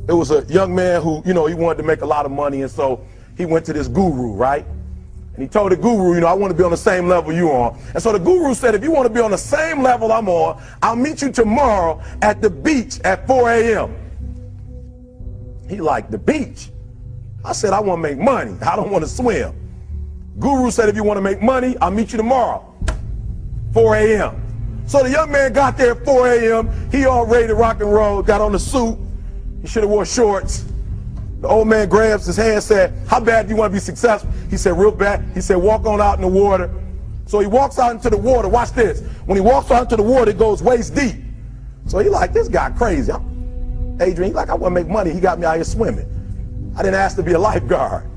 It was a young man who, he wanted to make a lot of money, and so he went to this guru, right? And he told the guru, I want to be on the same level you on. And so the guru said, if you want to be on the same level I'm on, I'll meet you tomorrow at the beach at 4 a.m. He liked the beach. I said, I want to make money. I don't want to swim. Guru said, if you want to make money, I'll meet you tomorrow, 4 a.m. So the young man got there at 4 a.m. He all ready to rock and roll, got on the suit. He should have wore shorts. The old man grabs his hand, said, how bad do you want to be successful? He said, real bad. He said, walk on out in the water. So he walks out into the water. Watch this. When he walks out into the water, it goes waist deep. So he like, this guy crazy. Adrian, he like, I want to make money. He got me out here swimming. I didn't ask to be a lifeguard.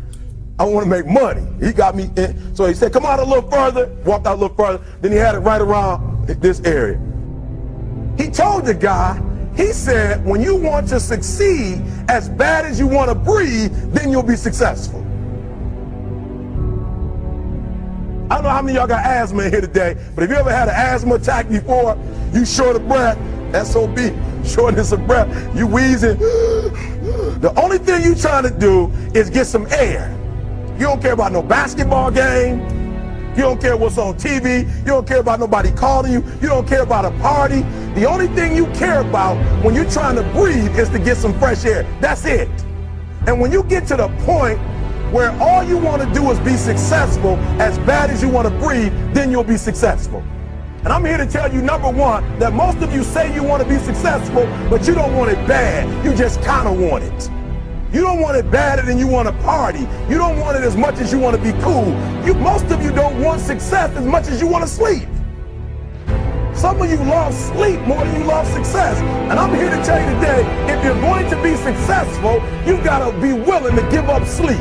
I want to make money. He got me in. So he said, come out a little further. Walked out a little further. Then he had it right around this area. He told the guy, he said, when you want to succeed as bad as you want to breathe, then you'll be successful. I don't know how many of y'all got asthma in here today, but if you ever had an asthma attack before, you short of breath, SOB, shortness of breath, you wheezing. The only thing you trying to do is get some air. You don't care about no basketball game. You don't care what's on TV. You don't care about nobody calling you. You don't care about a party. The only thing you care about when you're trying to breathe is to get some fresh air. That's it. And when you get to the point where all you want to do is be successful as bad as you want to breathe, then you'll be successful. And I'm here to tell you, number one, that most of you say you want to be successful, but you don't want it bad. You just kind of want it. You don't want it badder than you want to party. You don't want it as much as you want to be cool. Most of you don't want success as much as you want to sleep. Some of you love sleep more than you love success. And I'm here to tell you today, if you're going to be successful, you got to be willing to give up sleep.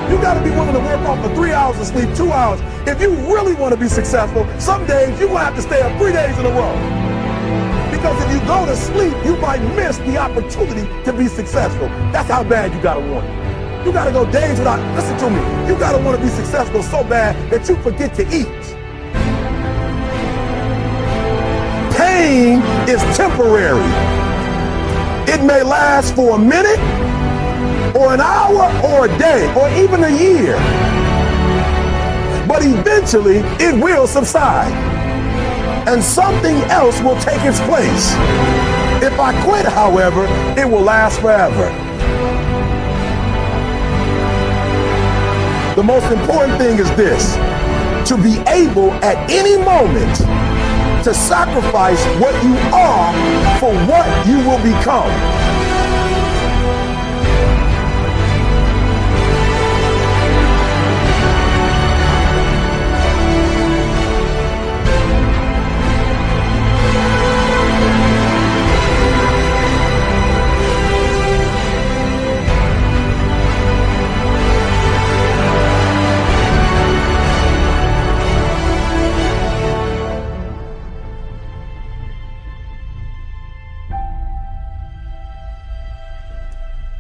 You got to be willing to work off for 3 hours of sleep, 2 hours. If you really want to be successful, some days you're going to have to stay up 3 days in a row. Because if you go to sleep, you might miss the opportunity to be successful. That's how bad you gotta want it. You gotta go days without, listen to me, you gotta want to be successful so bad that you forget to eat. Pain is temporary. It may last for a minute, or an hour, or a day, or even a year. But eventually, it will subside. And something else will take its place. If I quit, however, it will last forever. The most important thing is this: to be able at any moment to sacrifice what you are for what you will become.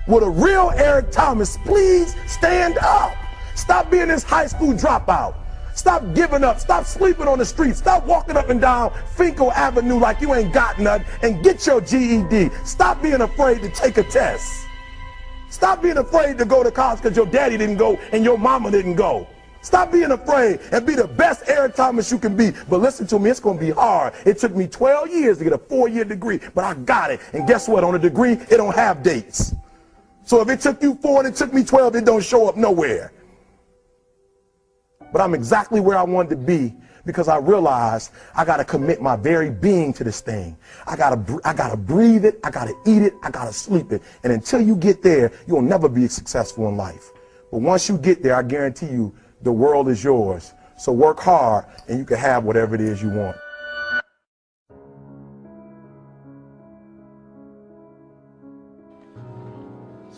With a real Eric Thomas, please stand up. Stop being this high school dropout. Stop giving up. Stop sleeping on the street. Stop walking up and down Finkel Avenue like you ain't got nothing, and get your GED. Stop being afraid to take a test. Stop being afraid to go to college because your daddy didn't go and your mama didn't go. Stop being afraid and be the best Eric Thomas you can be. But listen to me, it's going to be hard. It took me 12 years to get a 4-year degree, but I got it. And guess what? On a degree, it don't have dates. So if it took you 4 and it took me 12, it don't show up nowhere. But I'm exactly where I wanted to be because I realized I got to commit my very being to this thing. I got to breathe it. I got to eat it. I got to sleep it. And until you get there, you'll never be successful in life. But once you get there, I guarantee you the world is yours. So work hard and you can have whatever it is you want.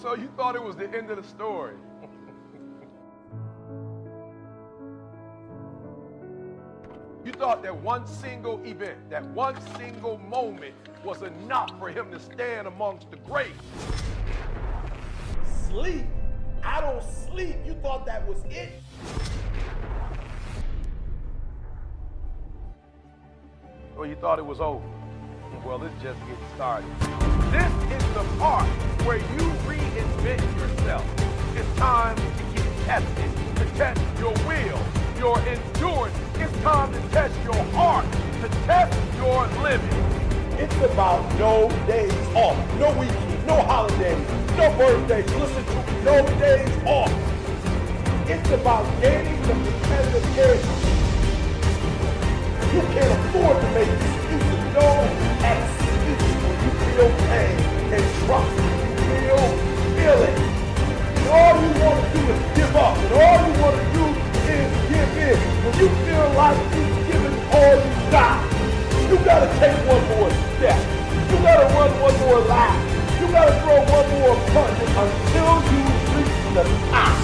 So you thought it was the end of the story. You thought that one single event, that one single moment was enough for him to stand amongst the greats. Sleep? I don't sleep. You thought that was it? Or you thought it was over. Well, it's just getting started. This is the part where you reinvent yourself. It's time to get tested, to test your will, your endurance. It's time to test your heart, to test your limits. It's about no days off, no weekends, no holidays, no birthdays. Listen to me, no days off. It's about gaining the competitive edge. You can't afford to make excuses. No excuses when you feel pain. And trust me, you feel it. And all you want to do is give up. And all you want to do is give in. When you feel like you've given all you got, you got to take one more step. You got to run one more lap. You got to throw one more punch until you reach the top.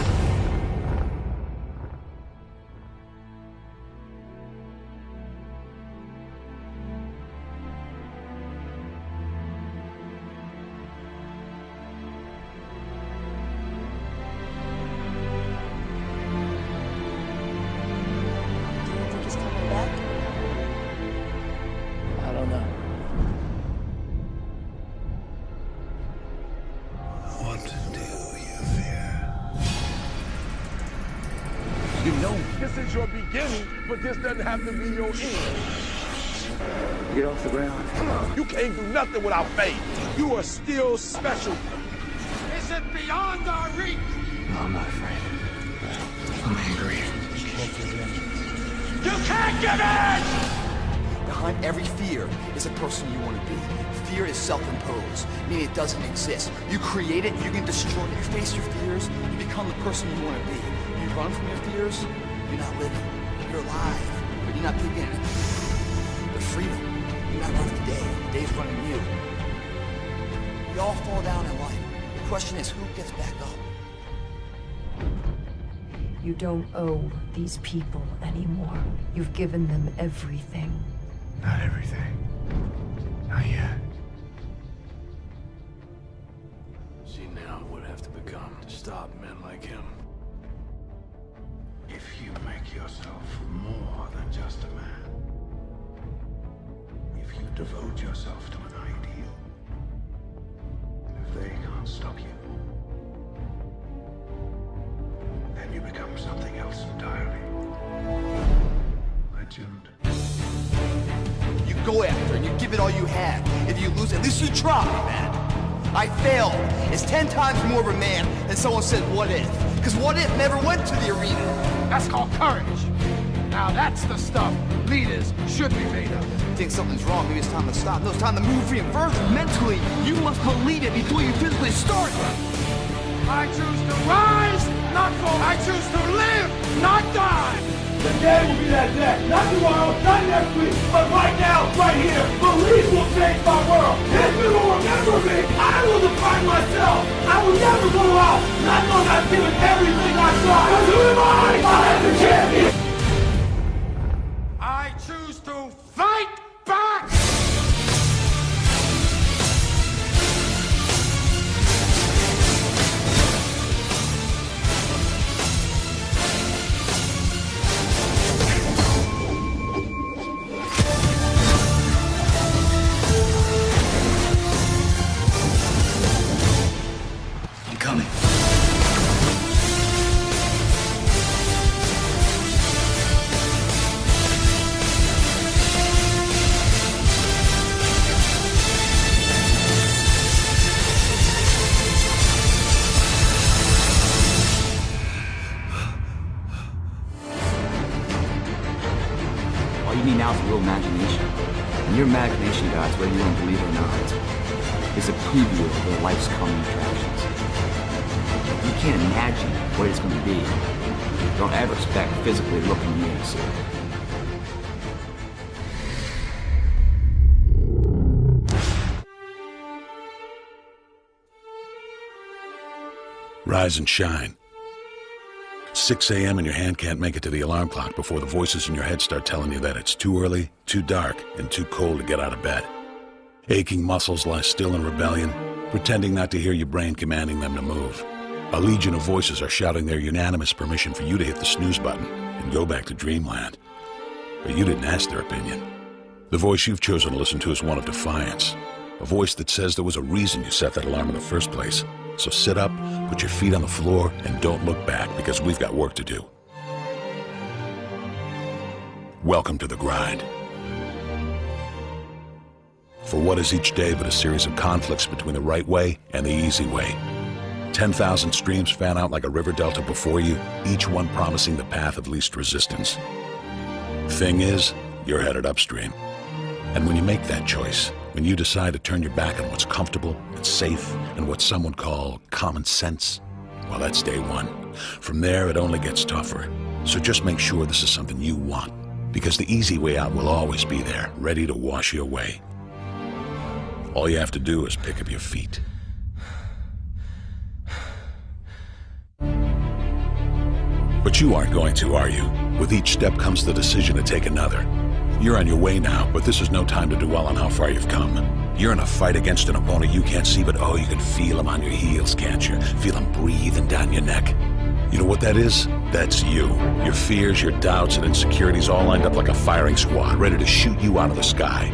This is your beginning, but this doesn't have to be your end. Get off the ground. You can't do nothing without faith. You are still special. Is it beyond our reach? No, I'm not afraid. I'm angry. You can't give in! Behind every fear is a person you want to be. Fear is self-imposed, meaning it doesn't exist. You create it, you can destroy it. You face your fears, you become the person you want to be. You run from your fears, you're not living. You're alive, but you're not taking it. The freedom, you're not running the day. The day's running you. We all fall down in life. The question is, who gets back up? You don't owe these people anymore. You've given them everything. Not everything. Not yet. See now it would have to become to stop men like him. If you make yourself more than just a man, if you devote yourself to an ideal, if they can't stop you, then you become something else entirely. Legend. You go after and you give it all you have. If you lose, at least you try, man. I failed. It's 10 times more of a man than someone said, what if? Because what if never went to the arena. That's called courage. Now that's the stuff leaders should be made of. You think something's wrong, maybe it's time to stop. No, it's time to move first. Mentally, you must believe it before you physically start. I choose to rise, not fall. I choose to live, not die. The day will be that day. Not tomorrow, not next week, but right now, right here. Believe will change my world. History will remember me. I will define myself. I will never go out. Not knowing I've given everything I got. Because who am I? I am the champion. I choose to fight back. I'm coming. All you need now is a little imagination. And your imagination, guys, whether you want to believe it or not, is a preview of your life's coming attractions. You can't imagine what it's going to be. Don't ever expect physically looking in to see it. Rise and shine. 6 a.m. and your hand can't make it to the alarm clock before the voices in your head start telling you that it's too early, too dark, and too cold to get out of bed. Aching muscles lie still in rebellion, pretending not to hear your brain commanding them to move. A legion of voices are shouting their unanimous permission for you to hit the snooze button and go back to dreamland. But you didn't ask their opinion. The voice you've chosen to listen to is one of defiance. A voice that says there was a reason you set that alarm in the first place. So sit up, put your feet on the floor, and don't look back, because we've got work to do. Welcome to the grind. For what is each day but a series of conflicts between the right way and the easy way? 10,000 streams fan out like a river delta before you, each one promising the path of least resistance. Thing is, you're headed upstream. And when you make that choice, when you decide to turn your back on what's comfortable and safe and what some would call common sense, well, that's day one. From there, it only gets tougher. So just make sure this is something you want, because the easy way out will always be there, ready to wash you away. All you have to do is pick up your feet. But you aren't going to, are you? With each step comes the decision to take another. You're on your way now, but this is no time to dwell on how far you've come. You're in a fight against an opponent you can't see, but oh, you can feel him on your heels, can't you? Feel him breathing down your neck. You know what that is? That's you. Your fears, your doubts, and insecurities all lined up like a firing squad, ready to shoot you out of the sky.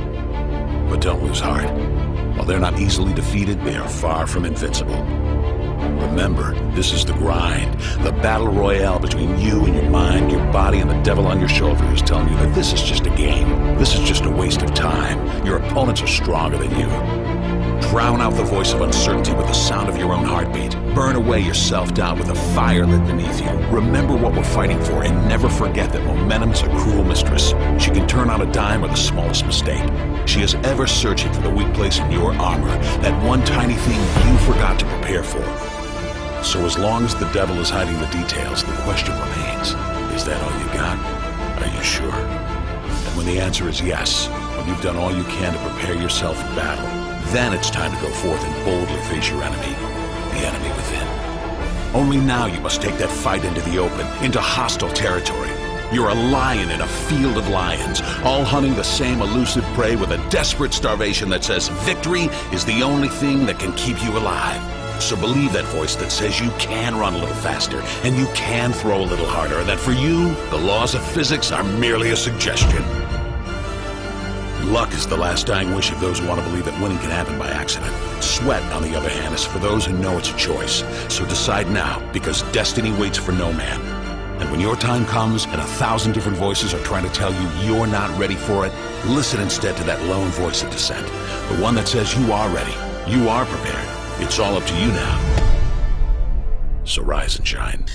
But don't lose heart. While they're not easily defeated, they are far from invincible. Remember, this is the grind, the battle royale between you and your mind, your body, and the devil on your shoulder who's telling you that this is just a game. This is just a waste of time. Your opponents are stronger than you. Drown out the voice of uncertainty with the sound of your own heartbeat. Burn away your self-doubt with a fire lit beneath you. Remember what we're fighting for, and never forget that momentum's a cruel mistress. She can turn on a dime with the smallest mistake. She is ever searching for the weak place in your armor, that one tiny thing you forgot to prepare for. So as long as the devil is hiding the details, the question remains, is that all you got? Are you sure? And when the answer is yes, when you've done all you can to prepare yourself for battle, then it's time to go forth and boldly face your enemy, the enemy within. Only now you must take that fight into the open, into hostile territory. You're a lion in a field of lions, all hunting the same elusive prey with a desperate starvation that says victory is the only thing that can keep you alive. So believe that voice that says you can run a little faster, and you can throw a little harder, and that for you, the laws of physics are merely a suggestion. Luck is the last dying wish of those who want to believe that winning can happen by accident. Sweat, on the other hand, is for those who know it's a choice. So decide now, because destiny waits for no man. And when your time comes and 1,000 different voices are trying to tell you you're not ready for it, listen instead to that lone voice of dissent. The one that says you are ready, you are prepared. It's all up to you now. So rise and shine.